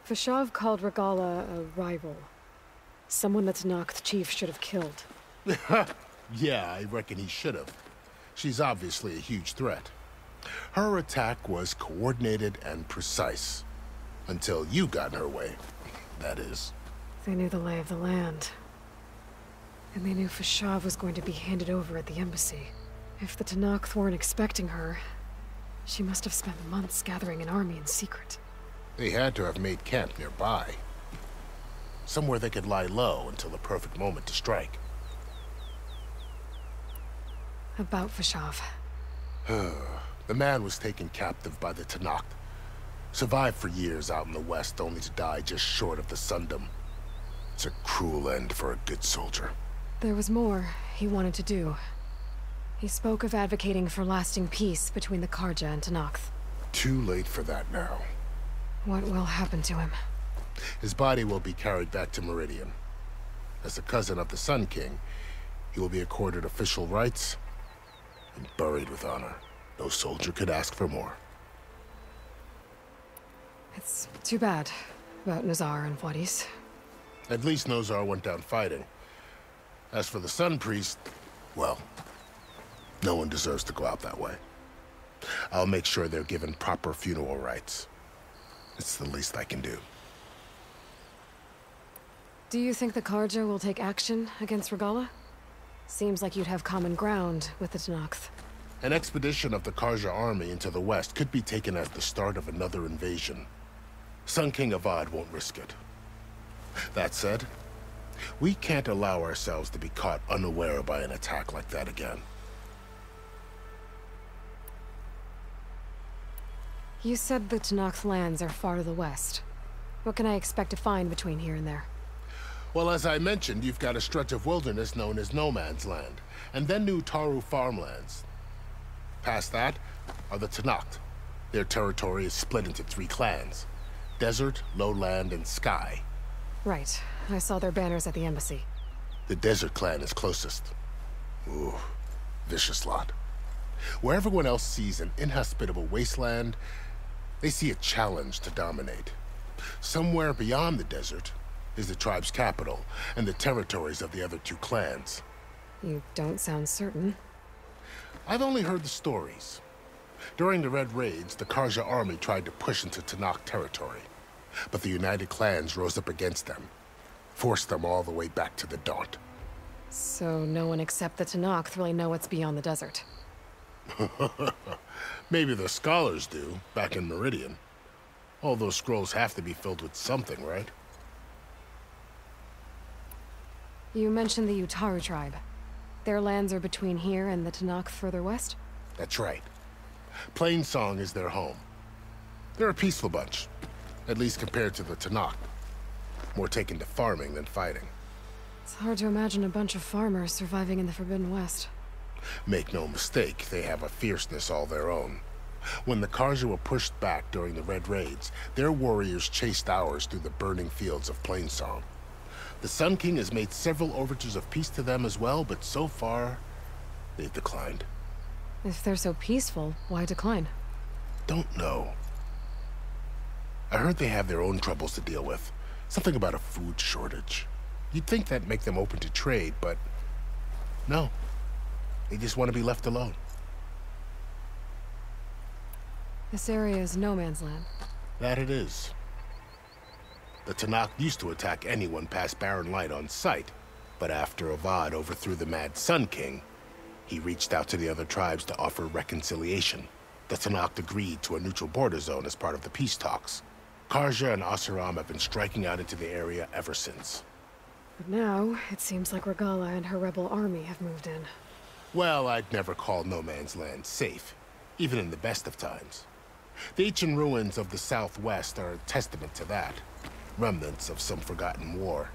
Vashav called Regala a rival. Someone that Tanakh chief should have killed. Yeah, I reckon he should have. She's obviously a huge threat. Her attack was coordinated and precise. Until you got in her way, that is. They knew the lay of the land. And they knew Vashav was going to be handed over at the embassy. If the Tanakh weren't expecting her, she must have spent months gathering an army in secret. They had to have made camp nearby. Somewhere they could lie low until the perfect moment to strike. About Vashav. The man was taken captive by the Tanakh. Survived for years out in the west, only to die just short of the Sundom. It's a cruel end for a good soldier. There was more he wanted to do. He spoke of advocating for lasting peace between the Karja and Tanakh. Too late for that now. What will happen to him? His body will be carried back to Meridian. As a cousin of the Sun King, he will be accorded official rights and buried with honor. No soldier could ask for more. It's too bad about Nazar and Wadis. At least Nozar went down fighting. As for the Sun Priest, well, no one deserves to go out that way. I'll make sure they're given proper funeral rites. It's the least I can do. Do you think the Karja will take action against Regala? Seems like you'd have common ground with the Tanakh. An expedition of the Karja army into the west could be taken as the start of another invasion. Sun King Avad won't risk it. That said, we can't allow ourselves to be caught unaware by an attack like that again. You said the Tanakh lands are far to the west. What can I expect to find between here and there? Well, as I mentioned, you've got a stretch of wilderness known as No Man's Land, and then New Taru farmlands. Past that are the Tanakh. Their territory is split into 3 clans: Desert, Lowland, and Sky. Right. I saw their banners at the embassy. The Desert clan is closest. Ooh, vicious lot. Where everyone else sees an inhospitable wasteland, they see a challenge to dominate. Somewhere beyond the desert is the tribe's capital and the territories of the other 2 clans. You don't sound certain. I've only heard the stories. During the Red Raids, the Karja army tried to push into Tanakh territory, but the United Clans rose up against them, forced them all the way back to the Daunt. So no one except the Tanakh really know what's beyond the desert. Maybe the scholars do, back in Meridian. All those scrolls have to be filled with something, right? You mentioned the Utaru tribe. Their lands are between here and the Tanakh further west? That's right. Plainsong is their home. They're a peaceful bunch, at least compared to the Tanakh. More taken to farming than fighting. It's hard to imagine a bunch of farmers surviving in the Forbidden West. Make no mistake, they have a fierceness all their own. When the Karja were pushed back during the Red Raids, their warriors chased ours through the burning fields of Plainsong. The Sun King has made several overtures of peace to them as well, but so far, they've declined. If they're so peaceful, why decline? Don't know. I heard they have their own troubles to deal with. Something about a food shortage. You'd think that'd make them open to trade, but no. They just want to be left alone. This area is no man's land. That it is. The Tanakh used to attack anyone past Barren Light on sight, but after Avad overthrew the Mad Sun King, he reached out to the other tribes to offer reconciliation. The Tanakh agreed to a neutral border zone as part of the peace talks. Karja and Asuram have been striking out into the area ever since. But now, it seems like Regala and her rebel army have moved in. Well, I'd never call No Man's Land safe, even in the best of times. The ancient ruins of the Southwest are a testament to that. Remnants of some forgotten war.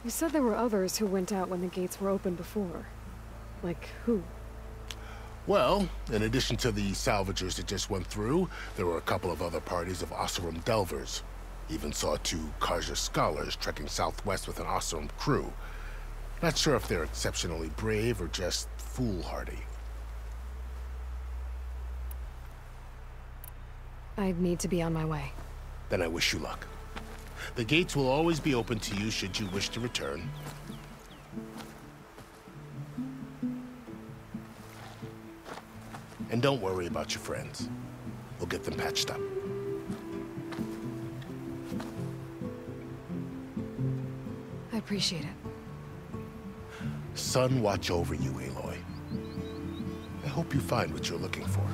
You said there were others who went out when the gates were open before. Like who? Well, in addition to the salvagers that just went through, there were a couple of other parties of Oseram delvers. Even saw 2 Karja scholars trekking southwest with an Oseram crew. Not sure if they're exceptionally brave or just foolhardy. I need to be on my way. Then I wish you luck. The gates will always be open to you should you wish to return. And don't worry about your friends. We'll get them patched up. I appreciate it. Sun watch over you, Aloy. I hope you find what you're looking for.